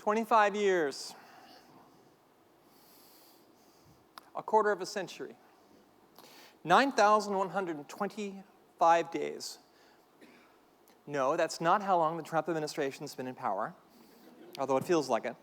25 years. A quarter of a century. 9,125 days. No, that's not how long the Trump administration's been in power, although it feels like it.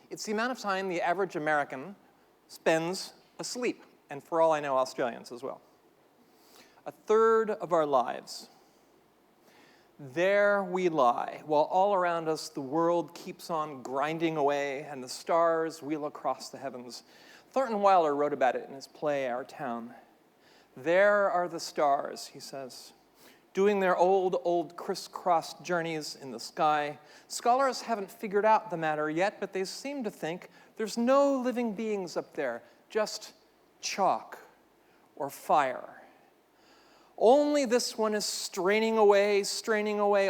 It's the amount of time the average American spends asleep, and for all I know, Australians as well. A third of our lives. There we lie, while all around us the world keeps on grinding away and the stars wheel across the heavens. Thornton Wilder wrote about it in his play, Our Town. There are the stars, he says, doing their old crisscrossed journeys in the sky. Scholars haven't figured out the matter yet, but they seem to think there's no living beings up there, just chalk or fire. Only this one is straining away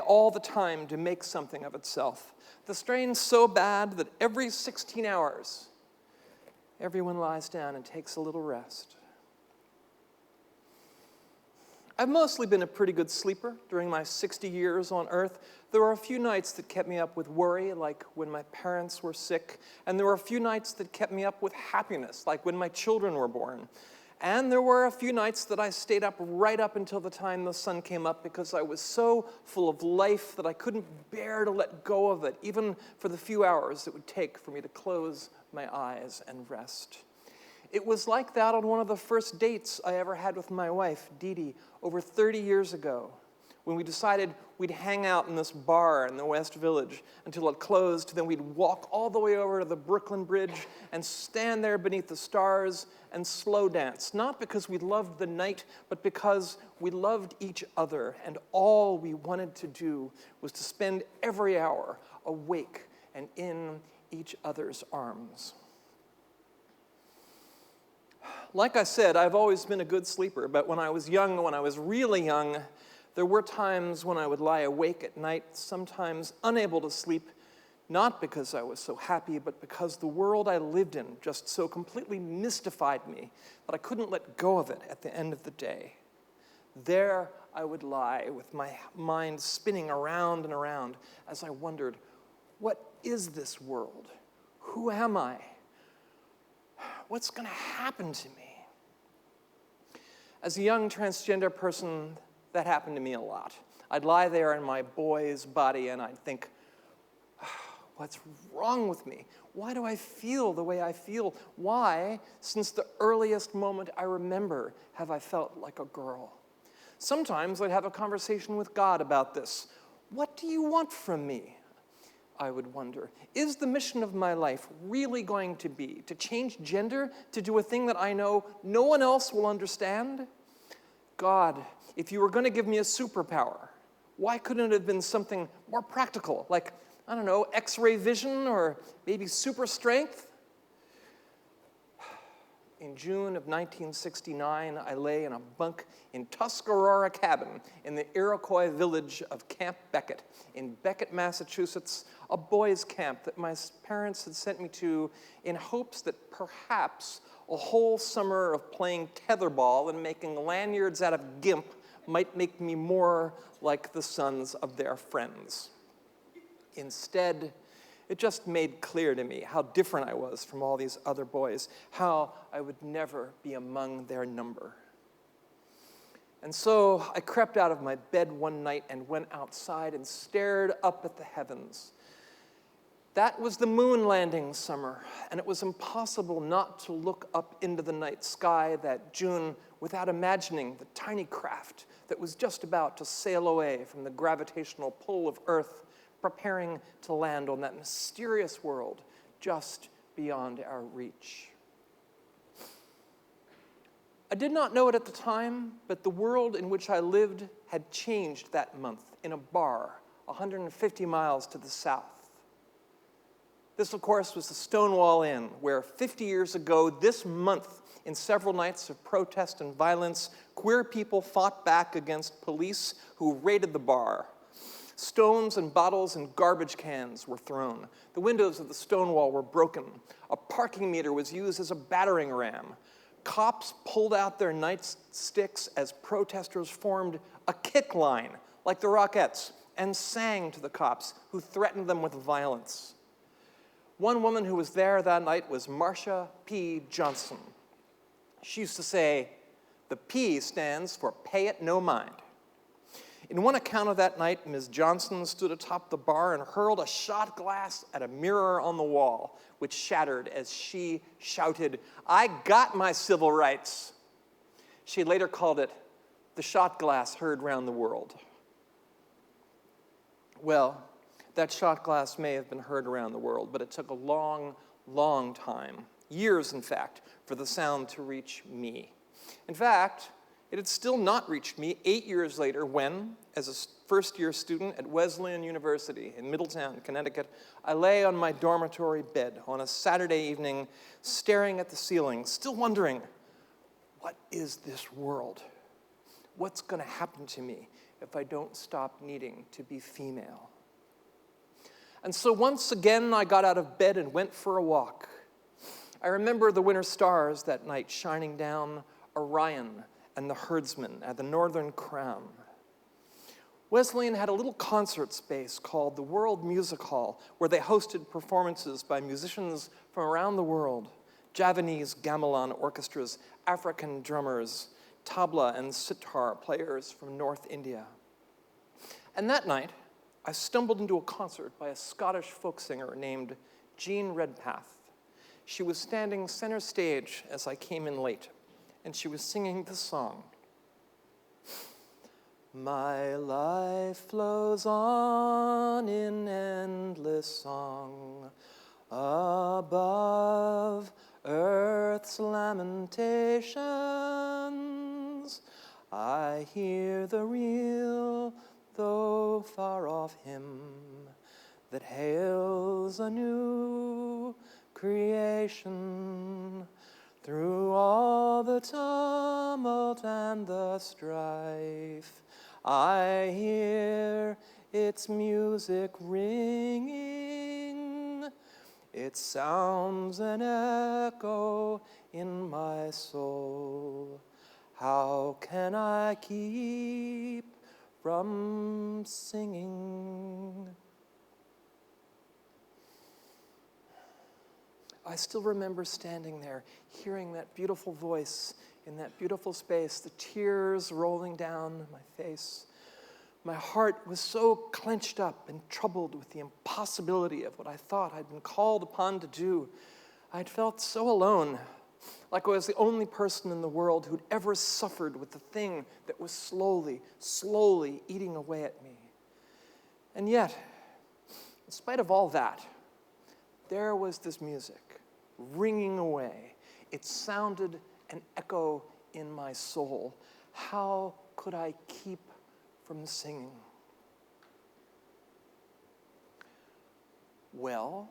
all the time to make something of itself. The strain's so bad that every 16 hours, everyone lies down and takes a little rest. I've mostly been a pretty good sleeper during my 60 years on Earth. There were a few nights that kept me up with worry, like when my parents were sick, and there were a few nights that kept me up with happiness, like when my children were born. And there were a few nights that I stayed up right up until the time the sun came up because I was so full of life that I couldn't bear to let go of it, even for the few hours it would take for me to close my eyes and rest. It was like that on one of the first dates I ever had with my wife, Dee Dee, over 30 years ago, when we decided we'd hang out in this bar in the West Village until it closed. Then we'd walk all the way over to the Brooklyn Bridge and stand there beneath the stars and slow dance, not because we loved the night, but because we loved each other, and all we wanted to do was to spend every hour awake and in each other's arms. Like I said, I've always been a good sleeper, but when I was young, when I was really young, there were times when I would lie awake at night, sometimes unable to sleep, not because I was so happy, but because the world I lived in just so completely mystified me that I couldn't let go of it at the end of the day. There I would lie with my mind spinning around and around as I wondered, what is this world? Who am I? What's going to happen to me? As a young transgender person, that happened to me a lot. I'd lie there in my boy's body and I'd think, what's wrong with me? Why do I feel the way I feel? Why, since the earliest moment I remember, have I felt like a girl? Sometimes I'd have a conversation with God about this. What do you want from me? I would wonder. Is the mission of my life really going to be to change gender, to do a thing that I know no one else will understand? God, if you were going to give me a superpower, why couldn't it have been something more practical, like, I don't know, X-ray vision or maybe super strength? In June of 1969, I lay in a bunk in Tuscarora Cabin in the Iroquois village of Camp Beckett in Beckett, Massachusetts, a boys' camp that my parents had sent me to in hopes that perhaps a whole summer of playing tetherball and making lanyards out of gimp might make me more like the sons of their friends. Instead, it just made clear to me how different I was from all these other boys, how I would never be among their number. And so I crept out of my bed one night and went outside and stared up at the heavens. That was the moon landing summer, and it was impossible not to look up into the night sky that June without imagining the tiny craft that was just about to sail away from the gravitational pull of Earth, preparing to land on that mysterious world just beyond our reach. I did not know it at the time, but the world in which I lived had changed that month in a bar 150 miles to the south. This, of course, was the Stonewall Inn, where 50 years ago this month, in several nights of protest and violence, queer people fought back against police who raided the bar. Stones and bottles and garbage cans were thrown. The windows of the Stonewall were broken. A parking meter was used as a battering ram. Cops pulled out their nightsticks as protesters formed a kick line, like the Rockettes, and sang to the cops, who threatened them with violence. One woman who was there that night was Marcia P. Johnson. She used to say, the P stands for pay it no mind. In one account of that night, Ms. Johnson stood atop the bar and hurled a shot glass at a mirror on the wall, which shattered as she shouted, "I got my civil rights." She later called it the shot glass heard round the world. Well, that shot glass may have been heard around the world, but it took a long, long time, years in fact, for the sound to reach me. In fact, it had still not reached me 8 years later when, as a first-year student at Wesleyan University in Middletown, Connecticut, I lay on my dormitory bed on a Saturday evening, staring at the ceiling, still wondering, what is this world? What's going to happen to me if I don't stop needing to be female? And so once again, I got out of bed and went for a walk. I remember the winter stars that night shining down Orion and the herdsman at the Northern Crown. Wesleyan had a little concert space called the World Music Hall, where they hosted performances by musicians from around the world, Javanese gamelan orchestras, African drummers, tabla and sitar players from North India. And that night, I stumbled into a concert by a Scottish folk singer named Jean Redpath. She was standing center stage as I came in late, and she was singing this song. My life flows on in endless song, above earth's lamentations. I hear the real, though far off hymn, that hails a new creation. Through all the tumult and the strife, I hear its music ringing. It sounds an echo in my soul. How can I keep from singing? I still remember standing there, hearing that beautiful voice in that beautiful space, the tears rolling down my face. My heart was so clenched up and troubled with the impossibility of what I thought I'd been called upon to do. I'd felt so alone, like I was the only person in the world who'd ever suffered with the thing that was slowly, slowly eating away at me. And yet, in spite of all that, there was this music ringing away. It sounded an echo in my soul. How could I keep from singing? Well,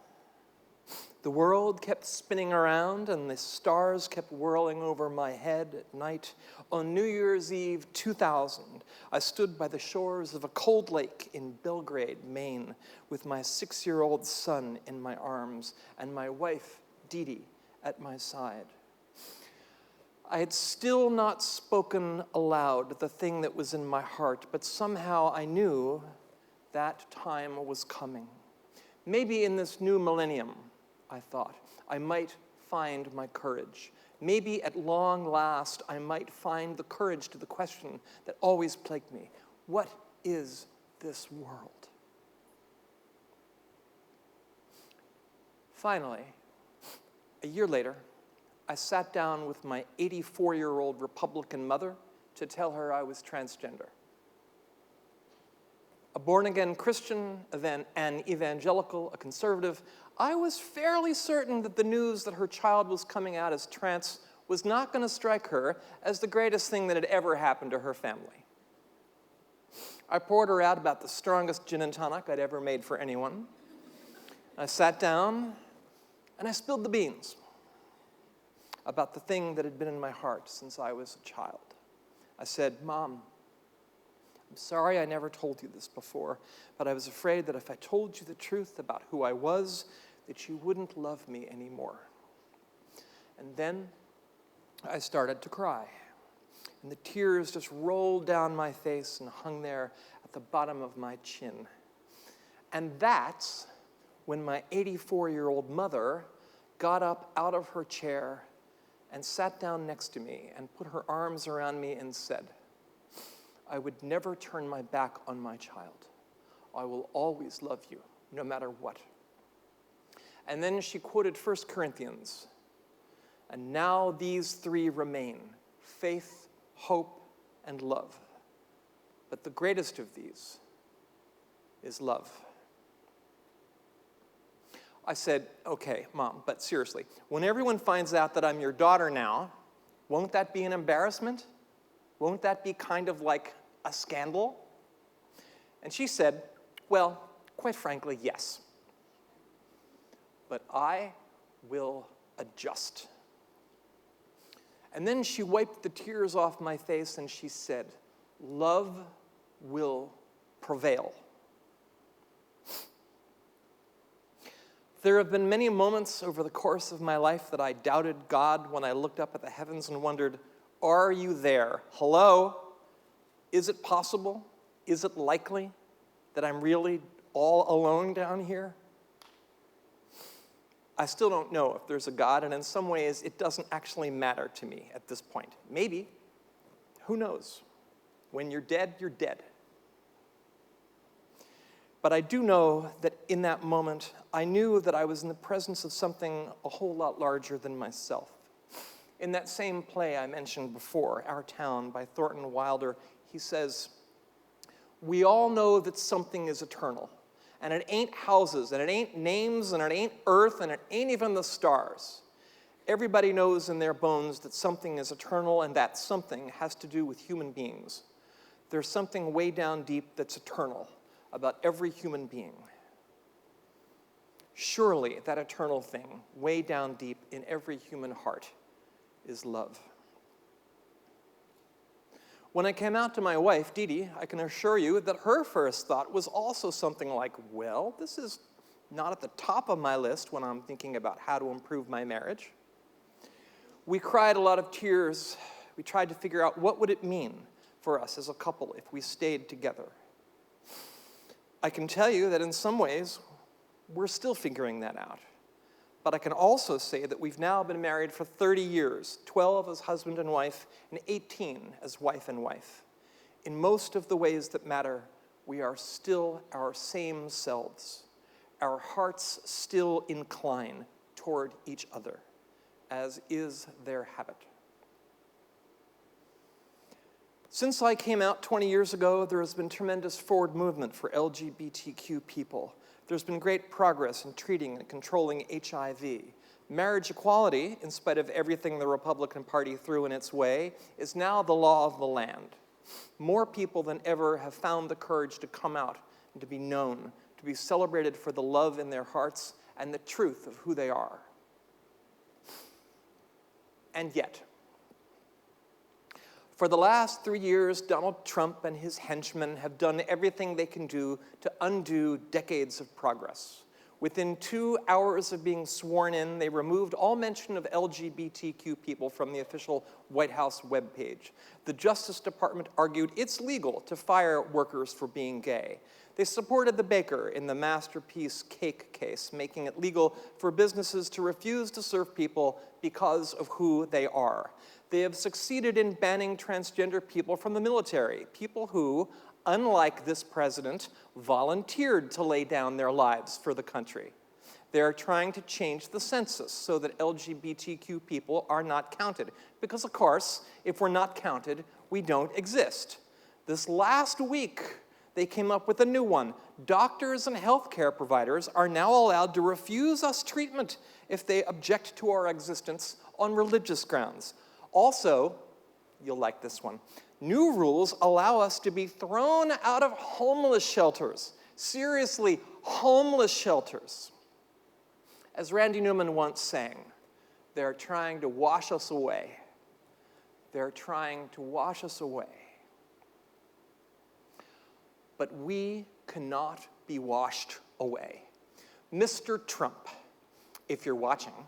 the world kept spinning around and the stars kept whirling over my head at night. On New Year's Eve 2000, I stood by the shores of a cold lake in Belgrade, Maine, with my 6-year-old son in my arms and my wife, Dee Dee, at my side. I had still not spoken aloud the thing that was in my heart, but somehow I knew that time was coming. Maybe in this new millennium, I thought, I might find my courage. Maybe at long last, I might find the courage to the question that always plagued me. What is this world? Finally, a year later, I sat down with my 84-year-old Republican mother to tell her I was transgender. A born-again Christian, an evangelical, a conservative, I was fairly certain that the news that her child was coming out as trans was not going to strike her as the greatest thing that had ever happened to her family. I poured her out about the strongest gin and tonic I'd ever made for anyone. I sat down and I spilled the beans about the thing that had been in my heart since I was a child. I said, Mom, I'm sorry I never told you this before, but I was afraid that if I told you the truth about who I was, that you wouldn't love me anymore. And then I started to cry, and the tears just rolled down my face and hung there at the bottom of my chin. And that's when my 84-year-old mother got up out of her chair and sat down next to me and put her arms around me and said, "I would never turn my back on my child. I will always love you, no matter what." And then she quoted 1 Corinthians, "And now these three remain, faith, hope, and love. But the greatest of these is love." I said, "Okay, Mom, but seriously, when everyone finds out that I'm your daughter now, won't that be an embarrassment? Won't that be kind of like a scandal?" And she said, "Well, quite frankly, yes. But I will adjust." And then she wiped the tears off my face and she said, "Love will prevail." There have been many moments over the course of my life that I doubted God when I looked up at the heavens and wondered, are you there? Hello? Is it possible? Is it likely that I'm really all alone down here? I still don't know if there's a God, and in some ways it doesn't actually matter to me at this point. Maybe. Who knows? When you're dead, you're dead. But I do know that in that moment, I knew that I was in the presence of something a whole lot larger than myself. In that same play I mentioned before, Our Town by Thornton Wilder, he says, "We all know that something is eternal, and it ain't houses, and it ain't names, and it ain't earth, and it ain't even the stars. Everybody knows in their bones that something is eternal, and that something has to do with human beings. There's something way down deep that's eternal about every human being. Surely that eternal thing, way down deep in every human heart, is love." When I came out to my wife, Dee Dee, I can assure you that her first thought was also something like, well, this is not at the top of my list when I'm thinking about how to improve my marriage. We cried a lot of tears. We tried to figure out what would it mean for us as a couple if we stayed together. I can tell you that in some ways, we're still figuring that out. But I can also say that we've now been married for 30 years, 12 as husband and wife, and 18 as wife and wife. In most of the ways that matter, we are still our same selves. Our hearts still incline toward each other, as is their habit. Since I came out 20 years ago, there has been tremendous forward movement for LGBTQ people. There's been great progress in treating and controlling HIV. Marriage equality, in spite of everything the Republican Party threw in its way, is now the law of the land. More people than ever have found the courage to come out and to be known, to be celebrated for the love in their hearts and the truth of who they are. And yet, for the last 3 years, Donald Trump and his henchmen have done everything they can do to undo decades of progress. Within 2 hours of being sworn in, they removed all mention of LGBTQ people from the official White House webpage. The Justice Department argued it's legal to fire workers for being gay. They supported the baker in the Masterpiece cake case, making it legal for businesses to refuse to serve people because of who they are. They have succeeded in banning transgender people from the military, people who, unlike this president, volunteered to lay down their lives for the country. They are trying to change the census so that LGBTQ people are not counted. Because, of course, if we're not counted, we don't exist. This last week, they came up with a new one. Doctors and healthcare providers are now allowed to refuse us treatment if they object to our existence on religious grounds. Also, you'll like this one, new rules allow us to be thrown out of homeless shelters. Seriously, homeless shelters. As Randy Newman once sang, they're trying to wash us away. They're trying to wash us away. But we cannot be washed away. Mr. Trump, if you're watching,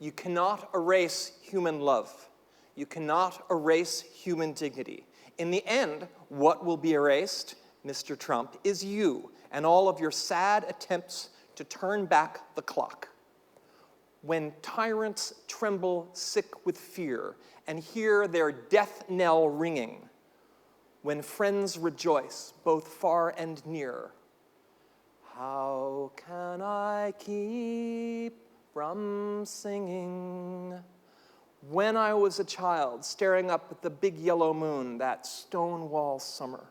you cannot erase human love. You cannot erase human dignity. In the end, what will be erased? Mr. Trump, is you and all of your sad attempts to turn back the clock. When tyrants tremble sick with fear and hear their death knell ringing, when friends rejoice both far and near, how can I keep from singing? When I was a child, staring up at the big yellow moon that Stonewall summer,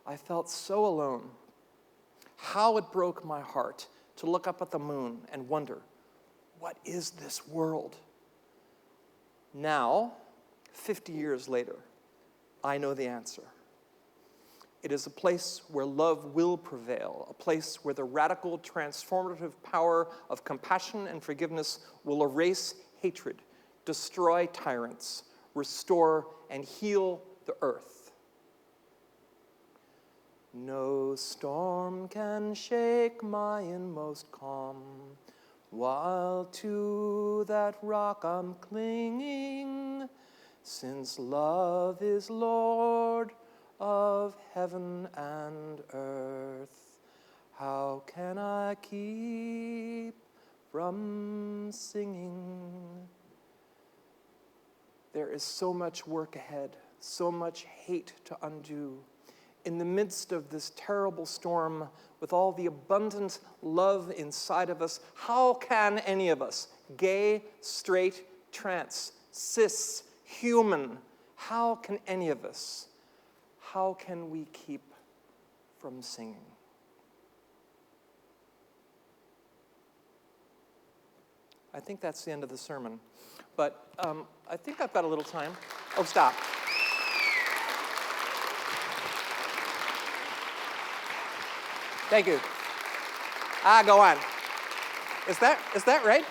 I felt so alone. How it broke my heart to look up at the moon and wonder, what is this world? Now, 50 years later, I know the answer. It is a place where love will prevail, a place where the radical, transformative power of compassion and forgiveness will erase hatred, destroy tyrants, restore and heal the earth. No storm can shake my inmost calm, while to that rock I'm clinging, since love is Lord of heaven and earth. How can I keep from singing? There is so much work ahead, so much hate to undo. In the midst of this terrible storm, with all the abundant love inside of us, how can any of us, gay, straight, trans, cis, human, how can any of us, how can we keep from singing? I think that's the end of the sermon. But I think I've got a little time. Oh, stop. Thank you. Go on. Is that right?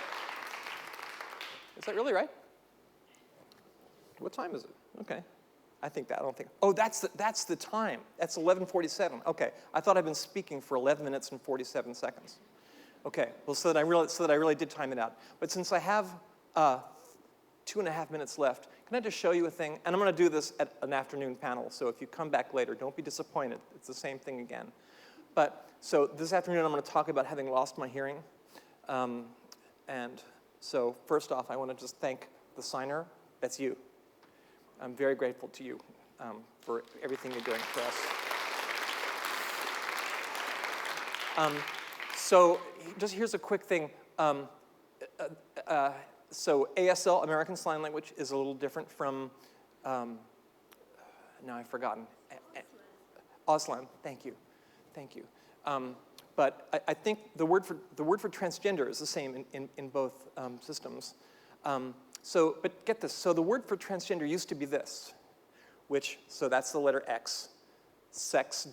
Is that really right? What time is it? Okay. I don't think. Oh, that's the time. That's 11:47. Okay. I thought I'd been speaking for 11 minutes and 47 seconds. Okay. Well, so that I really did time it out. But since I have 2.5 minutes left, can I just show you a thing? And I'm going to do this at an afternoon panel. So if you come back later, don't be disappointed. It's the same thing again. But so this afternoon, I'm going to talk about having lost my hearing. And so first off, I want to just thank the signer. That's you. I'm very grateful to you for everything you're doing for us. So just here's a quick thing. So ASL, American Sign Language, is a little different from, now I've forgotten. Auslan, thank you. But I think the word for transgender is the same in both systems. But get this. So the word for transgender used to be this, so that's the letter X. Sex,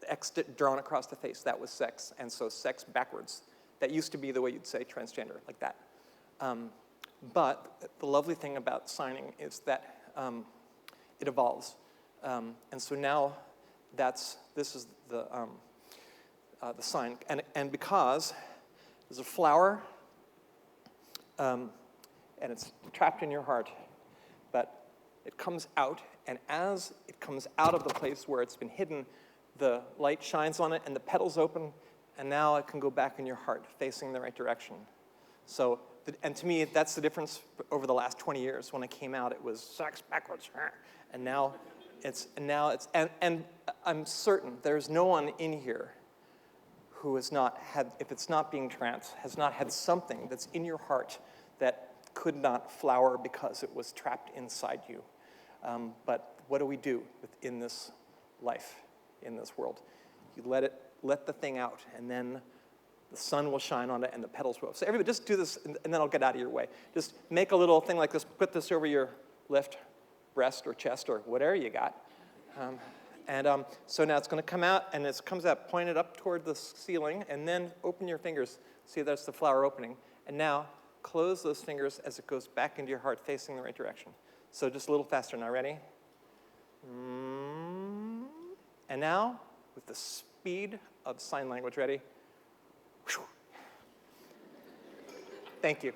X drawn across the face, that was sex. And so sex backwards. That used to be the way you'd say transgender, like that. But the lovely thing about signing is that it evolves. And so now this is the sign. And because there's a flower, and it's trapped in your heart, but it comes out, and as it comes out of the place where it's been hidden, the light shines on it, and the petals open, and now it can go back in your heart, facing the right direction. So, and to me, that's the difference over the last 20 years. When I came out, it was sex backwards, and now I'm certain there's no one in here who has not had, if it's not being trans, has not had something that's in your heart that could not flower because it was trapped inside you. But what do we do in this life, in this world? You let the thing out, and then the sun will shine on it, and the petals will. So everybody, just do this, and then I'll get out of your way. Just make a little thing like this. Put this over your left breast or chest or whatever you got. So now it's going to come out, and it comes out pointed up toward the ceiling, and then open your fingers. See, that's the flower opening. And now close those fingers as it goes back into your heart, facing the right direction. So just a little faster now. Ready? And now, with the speed of sign language, ready? Thank you.